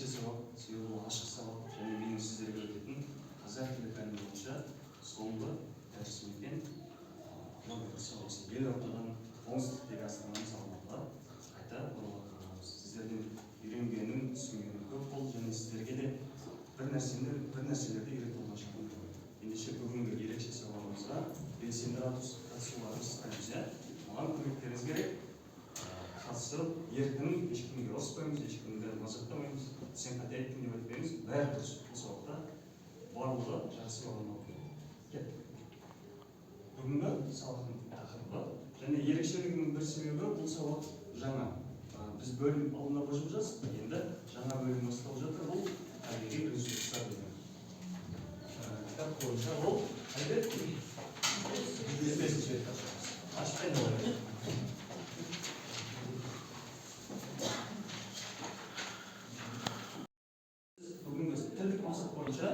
ерекше сабақ, себебі ол ашық сабақ және менің сіздерге өтетін қазақ тілі пәні бойынша соңғы дәрісім екен. Осы елордадан оңтүстіктегі астананың салмаққа қайта оралатынымыз. Сіздердің үйренгенім, түсінгенім көп болды және сіздерге де бір нәрселерді үйретіп алған. Ендеше бүгінгі ерекше сабағымызға белсенді қатысуларыңызды сұраймыз. Маған көмектеріңіз керек. Қатысып, еркін, ешкімге ұрыспаймыз, ешкімді мазақтамаймыз, сен қате айттың деп айтпаймыз. Бәрі дұрыс. Бұл сабақта барлығы жақсы болғаннан кейін. Бүгінгі сабақтың тақырыбы және ерекшелігінің бір себебі бұл сабақ жаңа. Біз бөлім алдында қосып жатырмыз, енді жаңа бөлім басталып жатыр. Бұл табиғи ресурстар деген. Кітап бойынша ол әлбетте 105-ші бетті ашамыз. Ашып айналайық. Бүгінгі тілдік мақсат бойынша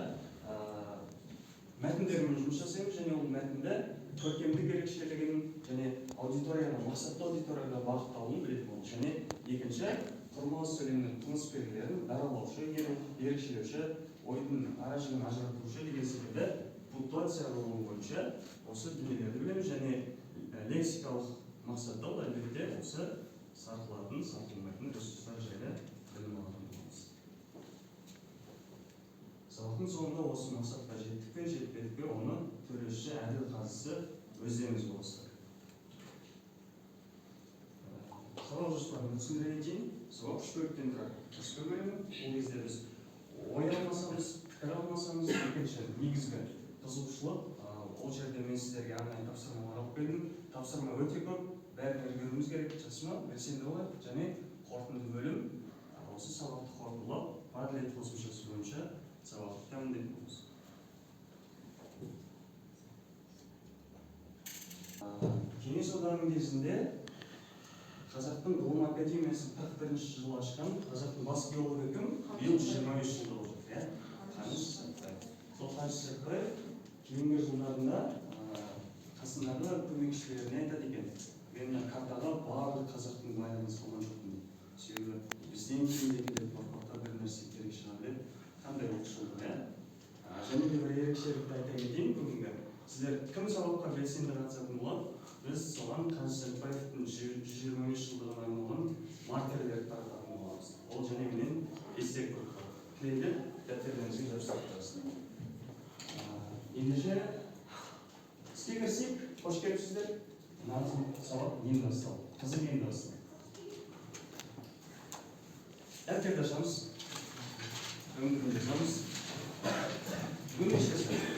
мәтіндермен жұмыс жасаймыз және ол мәтінді көркемдік ерекшелігін және аудиторияға, мақсатты аудиторияға бағытталуын білетін болды. Және екінші, құрмалас сөйлемнің тыныс белгілерін даралаушы, ерекшелеуші, ойдың ара-жігін ажыратушы деген секілді пунктуация ғылымы бойынша осы дүниелерді білеміз және лексикалық мақсатта ол әлбетте осы сарқылатын, сарқылмайтын ресурстар жайлы білім алатын боламыз. Сабақтың соңында осы мақсатқа жеттік пе, жетпедік пе, оны төреші әділ қазысы өздеріңіз боласыздар. Сабақ жоспарын түсіндіре кетейін. Сабақ 3 бөліктен тұрады. Кіріспе бөлімі, ол кезде біз ой алмасамыз, пікір алмасамыз, екінші негізгі қызығушылық. Ол жерде мен сіздерге арнайы тапсырмалар алып келдім. Тапсырма өте көп, бәрін үлгеруіміз керек, жасыма, белсенді болайық және қорытынды бөлім осы сабақты қорытындылап, Падлет қосымшасы бойынша сабақты тәмамдаймыз. Кеңес одағының кезінде Қазақтың ғылым академиясын 41-ші жылы ашқан Қазақтың бас геологы кім? Биыл 25 жылда болып жатыр. Қаныш Сәтбаев. Сол Қаныш Сәтбаев кейінгі жылдарында қасындағы көмекшілеріне айтады екен, мен картаға барлық қазақтың байлығын салған жоқпын дейді. Себебі бізден кейіндегі ұрпаққа бір нәрсе керек шығар деп қандай ұлтшылдық. Және де бір ерекшелікті айта кетейін бүгінгі. Сіздер кім сабаққа белсенді қатысатын болады? Біз соған Қаныш Сәтбаевтың 125 жылдығына арналған маркерлерді тарататын боламыз. Ол және менен естек құрықтар. Тілейді, дәптеріңізге жабыстырып тұрасыздар. Ендеше іске кірісейік, қош келіпсіздер. Мына сабақ енді басталды. Қызық енді басталды. Дәптерді ашамыз. Өңірінде жазамыз. Бүгін неше сағат?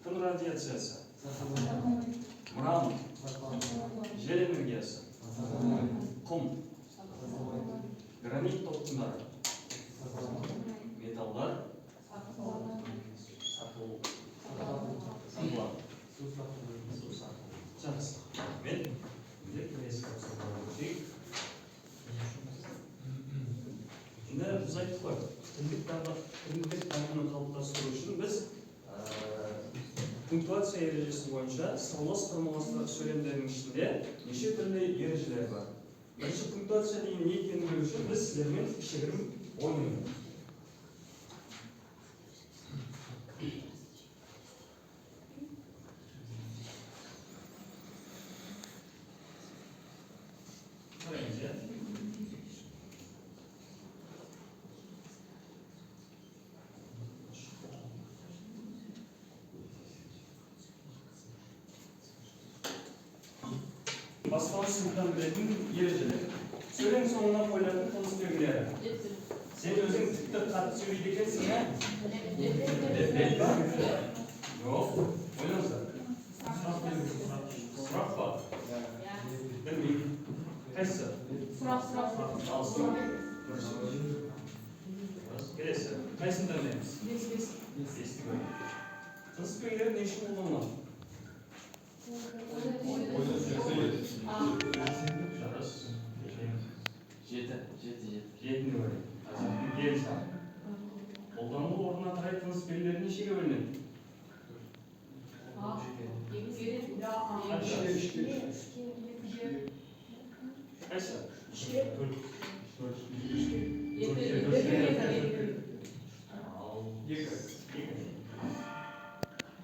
Күн радиациясы, мрамор, жел энергиясы, құм, гранит толқындары, металлдар, сатылар, су сатылар. Жақсы. Мен келесі тапсырмаға өтейік. Енді біз айттық қой, тілдік дамуын қалыптастыру үшін біз пунктуация ережесі бойынша саулас құрмаластар сөйлемдерінің ішінде неше түрлі ережелер бар. Бірінші пунктуация деген не екенін білу үшін біз сіздермен кішігірім ойын. Қараймыз, иә? Бастауыш сыныптан білетін ережелер. Сөйлем соңына қойылатын тыныс белгілері. Сен өзің тіпті қатты сөйлейді екенсің, ә? Бет па? Жоқ. Ойлаңыздар. Сұрақ па? Білмеймін. Қайсысы? Сұрақ. Ал сұрақ. Келесі. Қайсында дейміз? Бесті көрейік. Тынысбегілер не үшін қолданылады? Жетінде көрейік. Қазақтың келі саны. Қолданылу орнына қарай тынысбегілер нешеге бөлінеді? Қайсы?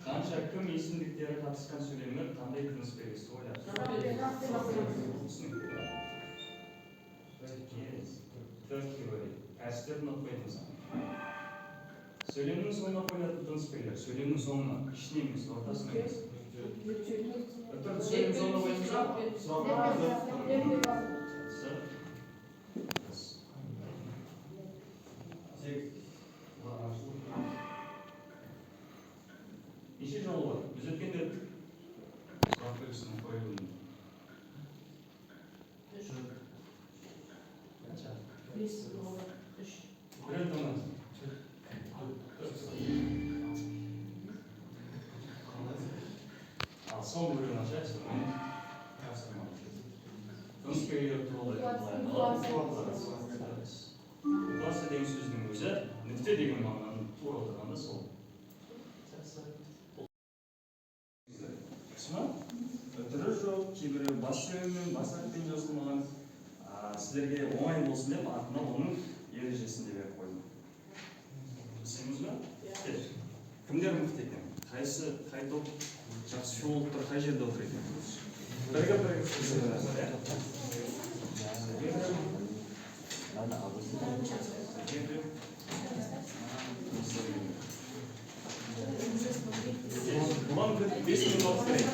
Қанша кім есімдіктері қатысқан сөйлемі қандай тынысбегісті ойлады? Төртке бөлейік. Әстерін ұтпайтын сан. Сөйлемнің соңына қоятын тынысбегілер. Сөйлемнің соңына, ішіне емес, ортасына емес. Сөйлем соңына қоятын неше жолы бар? Біз өткенде сұрақ белгісінің қойылуын. Бірін таңдаңыз. Ал соңғы бірін ашайықшы. Тынысбегілер туралы укласы деген сөздің өзі нүкте деген мағынаны тура отырғанда сол. Түрі жоқ, кейбірі бас сөйлеммен, бас әріппен жазылмаған. Сіздерге оңай болсын деп артына оның ережесін де беріп қойдым. Түсінеміз бе? Кімдер мықты екен? Қай топ жақсы филологтар қай жерде отыр екен? Бірге бұлан 5 минут уақыт керек.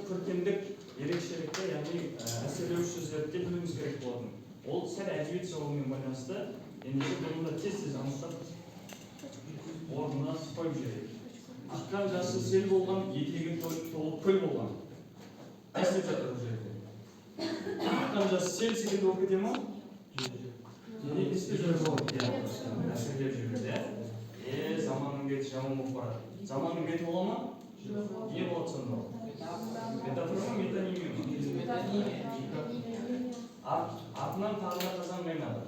Көркемдік ерекшелікті, яғни әсерлеуіш сөздерді білуіміз керек болатын. Ол сәл әдебиет жолымен байланысты, ендеше бұны тез анықтап орнына қойып жіберейік. Аққан жасы сел болған, етегі толып көл болған. Не істеп жатыр бұл жерде? Аққан жасы сел секілді болып кете ма? Не істеп жатыр? Әсерлеп жүрді. Заманның беті жаман болып барады. Заманның беті бола ма? Не болады сонда? Метафора ма, метонимия ма? Артынан тағына қазан қайнады.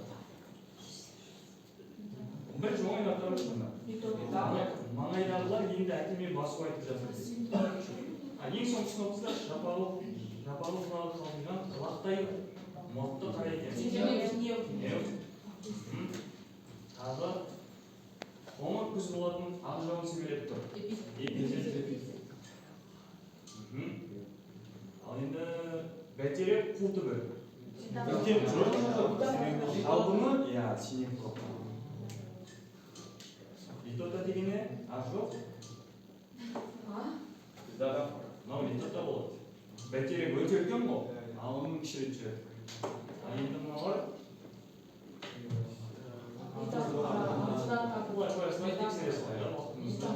Бір жоңай атары сонда. Маңайдағылар енді әкеме басу айтып жатыр. Ең соңғысын оқысыздар, жапалы қалған лақтай мұртты қара екен. Тағы қоңыр күз болатын ақ жауын себелеп тұр. Ал енді бәйтерек қу түбі. Шалғыны, сенек тұр. Литота дегені ақ жоқ? Мынау литота болады. Бәйтерек өте үлкен ғой, ал оның кішірек жүреді. Енді мыналар бұлай қоясына тексересіз уақытымызда.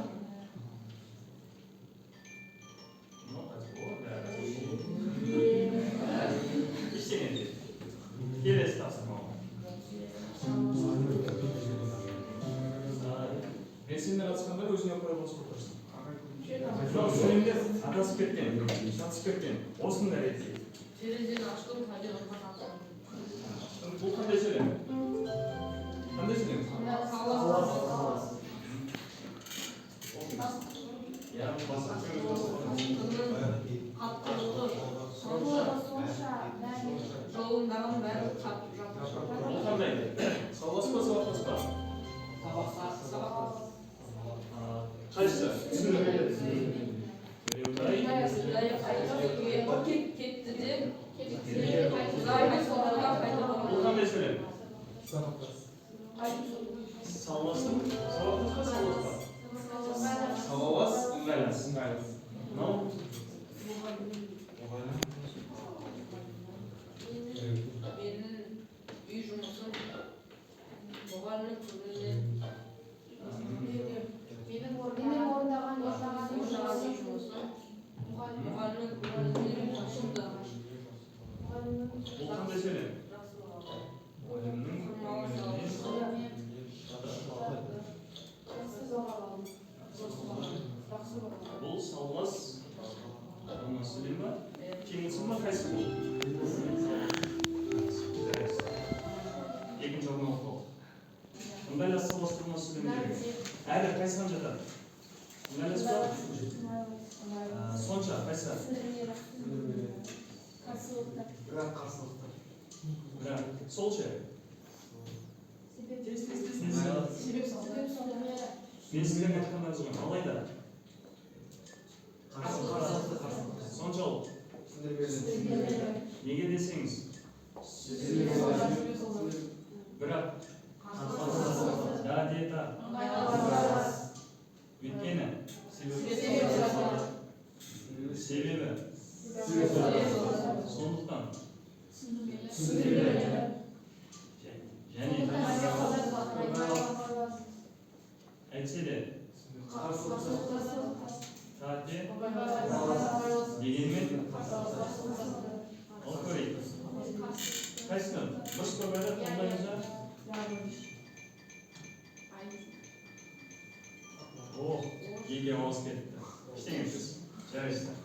осындай ретте. Терезені аштым, пәнжерені қақаттым. Бұл қандай сөйлем? Қандай сөйлем? Я жолындағын бәрі қатып жатыр. бұл қандай? Сауас па, сауатпас па? Қайсысы? Кетті де Бұл қандай сөйлем? Салмастың? Сауатпас па, сауатпас па? Салауас, ыңғайлас. Мынау? менің үй жұмысым мұғалімнің көңілінен Менің орындаған үй жұмысы мұғалімнің көңілінен шықты. Бұл қандай сөйлем? Мұғалімнің көңілінен бұл салмас сөйлем ба? Теңілсін ба, қайсы бұл? Екінші орын алып қалды. Ыңғайлас, салмас сөйлем керек. Әлі қайсыған жатады? Ыңғайлас па? Сонша, қайсы? Бірақ сол ше? Мен сіздерге айтқандарыңыз ғой, алайда соншалық неге десеңіз бірақ да дета өйткені себебі сондықтан және әйтсе де тате дегенмен ал көрейік қайсыны дұрыс көрмеді таңдаймыз ба о екеуі ауысып кетті ештеңе емес жарайсыздар